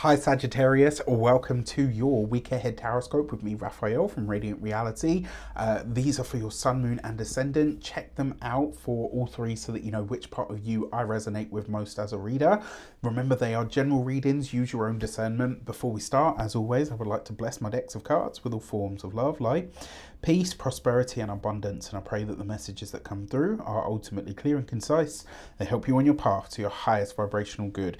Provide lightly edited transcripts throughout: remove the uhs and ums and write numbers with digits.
Hi Sagittarius, welcome to your week ahead taroscope with me, Raphael from Radiant Reality. These are for your sun, moon and ascendant. Check them out for all three so that you know which part of you I resonate with most as a reader. Remember, they are general readings, use your own discernment. Before we start, as always, I would like to bless my decks of cards with all forms of love, light, peace, prosperity and abundance, and I pray that the messages that come through are ultimately clear and concise. They help you on your path to your highest vibrational good.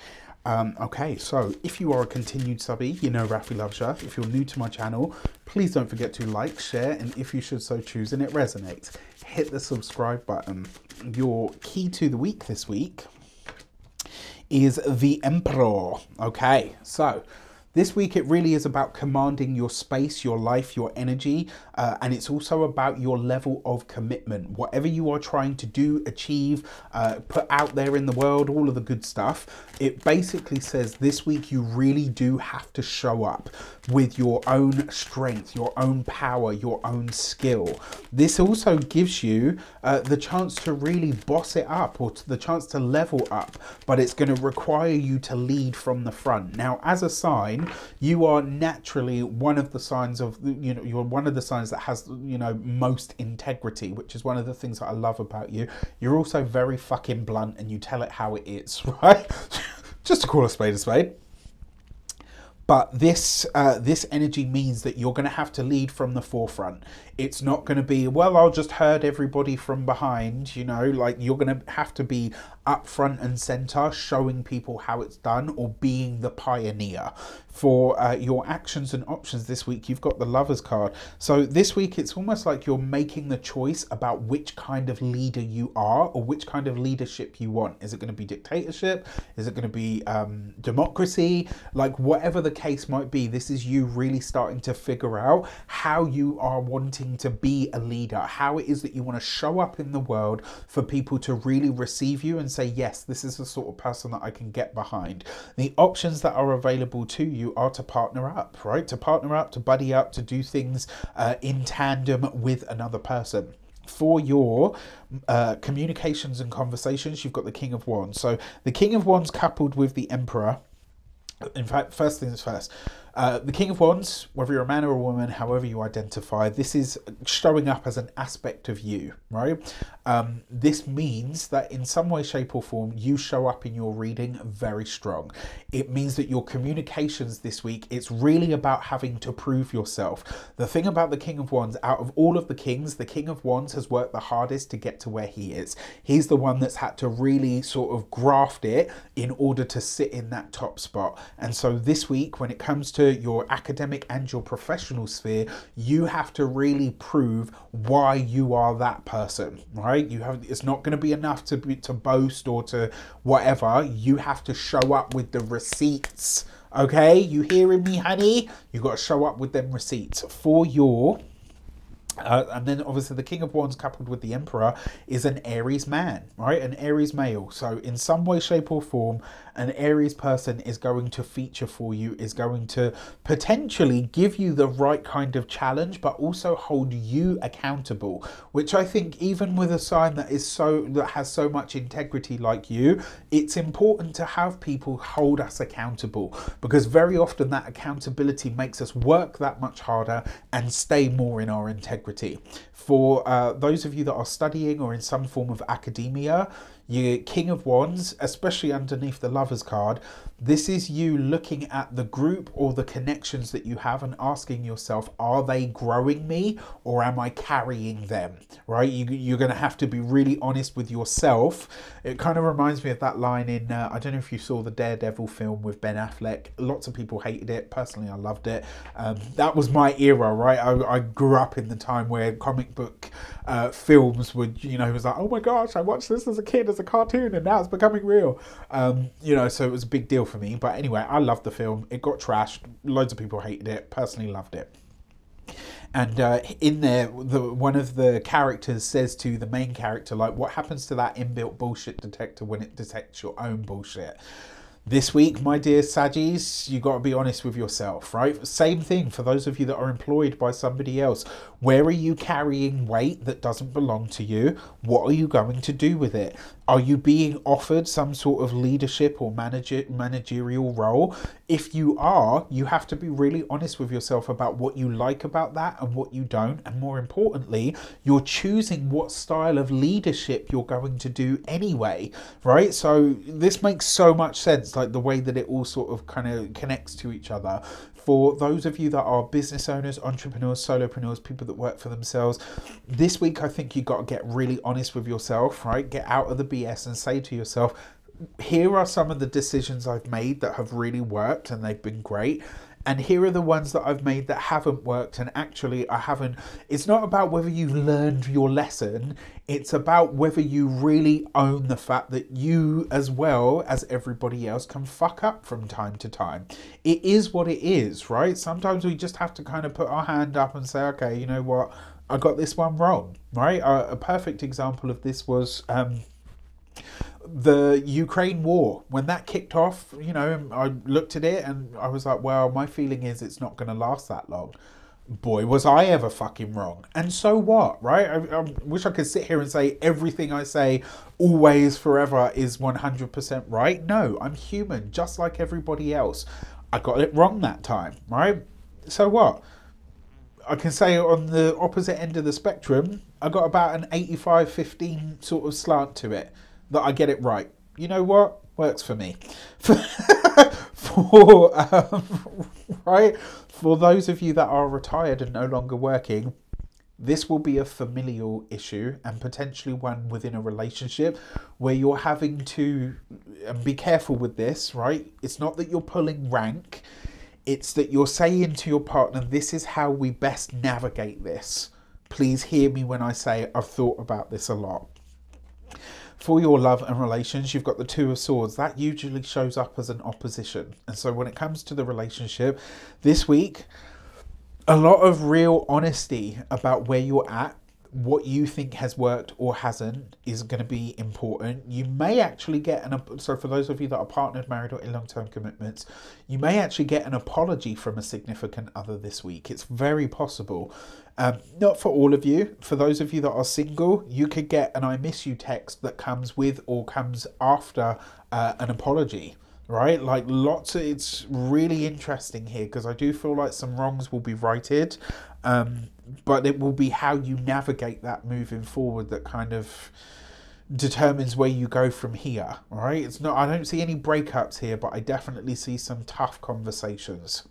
Okay, so if you are a continued subby, you know Rafi loves you. If you're new to my channel, please don't forget to like, share, and if you should so choose and it resonates, hit the subscribe button. Your key to the week this week is the Emperor. Okay, so this week it really is about commanding your space, your life, your energy, and it's also about your level of commitment. Whatever you are trying to do, achieve, put out there in the world, all of the good stuff, it basically says this week you really do have to show up with your own strength, your own power, your own skill. This also gives you the chance to really boss it up, or the chance to level up, but it's going to require you to lead from the front. Now, as a sign, you are naturally one of the signs of, you're one of the signs that has, most integrity, which is one of the things that I love about you. You're also very fucking blunt and you tell it how it is, right? Just to call a spade a spade. But this energy means that you're going to have to lead from the forefront. It's not going to be, well, I'll just herd everybody from behind, like you're going to have to be up front and center, showing people how it's done or being the pioneer. For your actions and options this week, you've got the Lovers card. So this week, it's almost like you're making the choice about which kind of leader you are or which kind of leadership you want. Is it going to be dictatorship? Is it going to be democracy? Like whatever the case might be, this is you really starting to figure out how you are wanting to be a leader, how it is that you want to show up in the world for people to really receive you and say, yes, this is the sort of person that I can get behind. The options that are available to you are to partner up, right? To partner up, to buddy up, to do things in tandem with another person. For your communications and conversations, you've got the King of Wands. So the King of Wands coupled with the Emperor. In fact, first things first, the King of Wands, whether you're a man or a woman, however you identify, this is showing up as an aspect of you, right? This means that in some way, shape or form, you show up in your reading very strong. It means that your communications this week, it's really about having to prove yourself. The thing about the King of Wands, out of all of the kings, the King of Wands has worked the hardest to get to where he is. He's the one that's had to really sort of graft it in order to sit in that top spot. And so this week, when it comes to your academic and your professional sphere, you have to really prove why you are that person, right? It's not going to be enough to boast or to whatever. You have to show up with the receipts. Okay, you hearing me, honey? You got to show up with them receipts for your and then obviously the King of Wands coupled with the Emperor is an Aries man, right? An Aries male. So in some way, shape or form, an Aries person is going to feature for you, is going to potentially give you the right kind of challenge, but also hold you accountable, which I think even with a sign that has so much integrity like you, it's important to have people hold us accountable, because very often that accountability makes us work that much harder and stay more in our integrity. For those of you that are studying or in some form of academia, your King of Wands, especially underneath the Lovers card, this is you looking at the group or the connections that you have and asking yourself, are they growing me or am I carrying them, right? You're going to have to be really honest with yourself. It kind of reminds me of that line in, I don't know if you saw the Daredevil film with Ben Affleck. Lots of people hated it. Personally, I loved it. That was my era, right? I grew up in the time where comic book films would, it was like, oh my gosh, I watched this as a kid, as a cartoon, and now it's becoming real. So it was a big deal for me. But anyway, I loved the film. It got trashed. Loads of people hated it. Personally loved it. And in there, one of the characters says to the main character, like, what happens to that inbuilt bullshit detector when it detects your own bullshit? This week, my dear Saggies, you got to be honest with yourself, right? Same thing for those of you that are employed by somebody else. Where are you carrying weight that doesn't belong to you? What are you going to do with it? Are you being offered some sort of leadership or managerial role? If you are, you have to be really honest with yourself about what you like about that and what you don't. And more importantly, you're choosing what style of leadership you're going to do anyway, right? So this makes so much sense, like the way that it all sort of kind of connects to each other. For those of you that are business owners, entrepreneurs, solopreneurs, people that work for themselves, this week I think you've got to get really honest with yourself, right? Get out of the BS and say to yourself, here are some of the decisions I've made that have really worked and they've been great. And here are the ones that I've made that haven't worked. And actually, I haven't. It's not about whether you learned your lesson. It's about whether you really own the fact that you, as well as everybody else, can fuck up from time to time. It is what it is, right? Sometimes we just have to kind of put our hand up and say, okay, you know what? I got this one wrong, right? A perfect example of this was the Ukraine war. When that kicked off, you know, I looked at it and I was like, well, my feeling is it's not going to last that long. Boy, was I ever fucking wrong. And so what, right? I wish I could sit here and say everything I say always forever is 100% right. No, I'm human, just like everybody else. I got it wrong that time, right? So what? I can say on the opposite end of the spectrum, I got about an 85-15 sort of slant to it, that I get it right. You know what? Works for me. Right? For those of you that are retired and no longer working, this will be a familial issue and potentially one within a relationship where you're having to, and be careful with this, right? It's not that you're pulling rank. It's that you're saying to your partner, this is how we best navigate this. Please hear me when I say I've thought about this a lot. For your love and relations, you've got the Two of Swords. That usually shows up as an opposition. And so when it comes to the relationship, this week, a lot of real honesty about where you're at, what you think has worked or hasn't is going to be important. You may actually get so for those of you that are partnered, married or in long-term commitments, you may actually get an apology from a significant other this week. It's very possible. Not for all of you. For those of you that are single, you could get an I miss you text that comes with or comes after an apology. Right, like it's really interesting here because I do feel like some wrongs will be righted, but it will be how you navigate that moving forward that kind of determines where you go from here. All right, it's not, I don't see any breakups here, but I definitely see some tough conversations.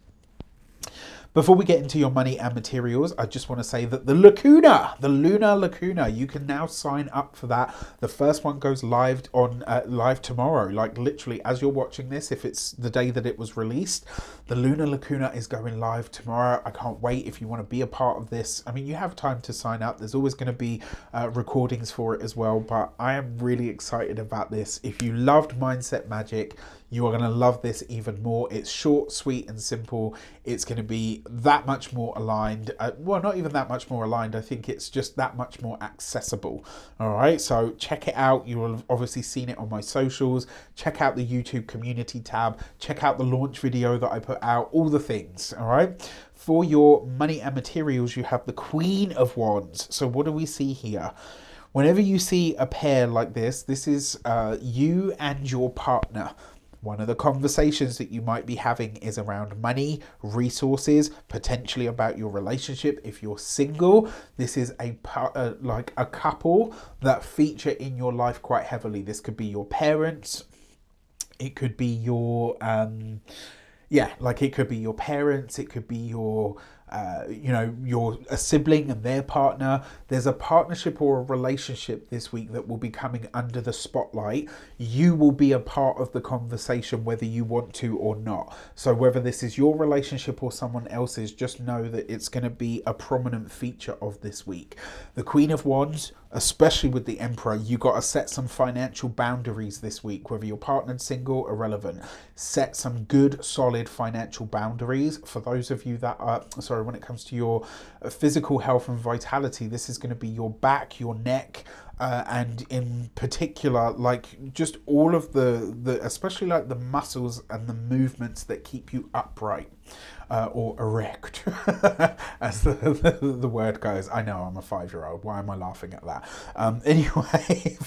Before we get into your money and materials, I just want to say that the Lacuna, the Lunar Lacuna, you can now sign up for that. The first one goes live on live tomorrow, like literally as you're watching this, if it's the day that it was released. The Lunar Lacuna is going live tomorrow. I can't wait if you want to be a part of this. I mean, you have time to sign up. There's always going to be recordings for it as well, but I am really excited about this. If you loved Mindset Magic, you are going to love this even more. It's short, sweet, and simple. It's going to be that much more aligned. Well, not even that much more aligned. I think it's just that much more accessible. All right, so check it out. You will have obviously seen it on my socials. Check out the YouTube community tab. Check out the launch video that I put out. All the things, all right? For your money and materials, you have the Queen of Wands. So what do we see here? Whenever you see a pair like this, this is you and your partner. One of the conversations that you might be having is around money, resources, potentially about your relationship. If you're single, this is like a couple that feature in your life quite heavily. This could be your parents. It could be your, it could be your parents. It could be your, you're a sibling and their partner. There's a partnership or a relationship this week that will be coming under the spotlight. You will be a part of the conversation whether you want to or not. So whether this is your relationship or someone else's, just know that it's going to be a prominent feature of this week. The Queen of Wands, especially with the Emperor, you got to set some financial boundaries this week, whether you're partnered, single, irrelevant. Set some good, solid financial boundaries. For those of you that are, when it comes to your physical health and vitality, this is going to be your back, your neck, and in particular, like just all of the especially like the muscles and the movements that keep you upright or erect, as the word goes. I know I'm a 5-year-old. Why am I laughing at that? Anyway.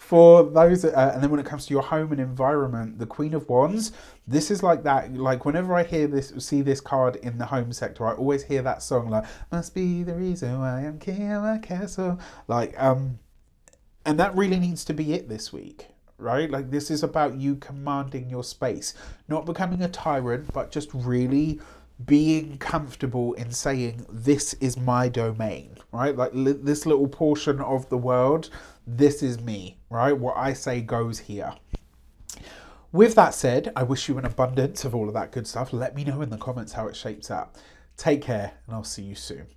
for those, and then when it comes to your home and environment, the Queen of Wands, this is like that. Like whenever I hear this, see this card in the home sector, I always hear that song like "Must be the reason why I'm king of my castle." Like, and that really needs to be it this week, right? Like this is about you commanding your space, not becoming a tyrant, but just really being comfortable in saying this is my domain, right? Like this little portion of the world, this is me, right? What I say goes here. With that said, I wish you an abundance of all of that good stuff. Let me know in the comments how it shapes up. Take care, and I'll see you soon.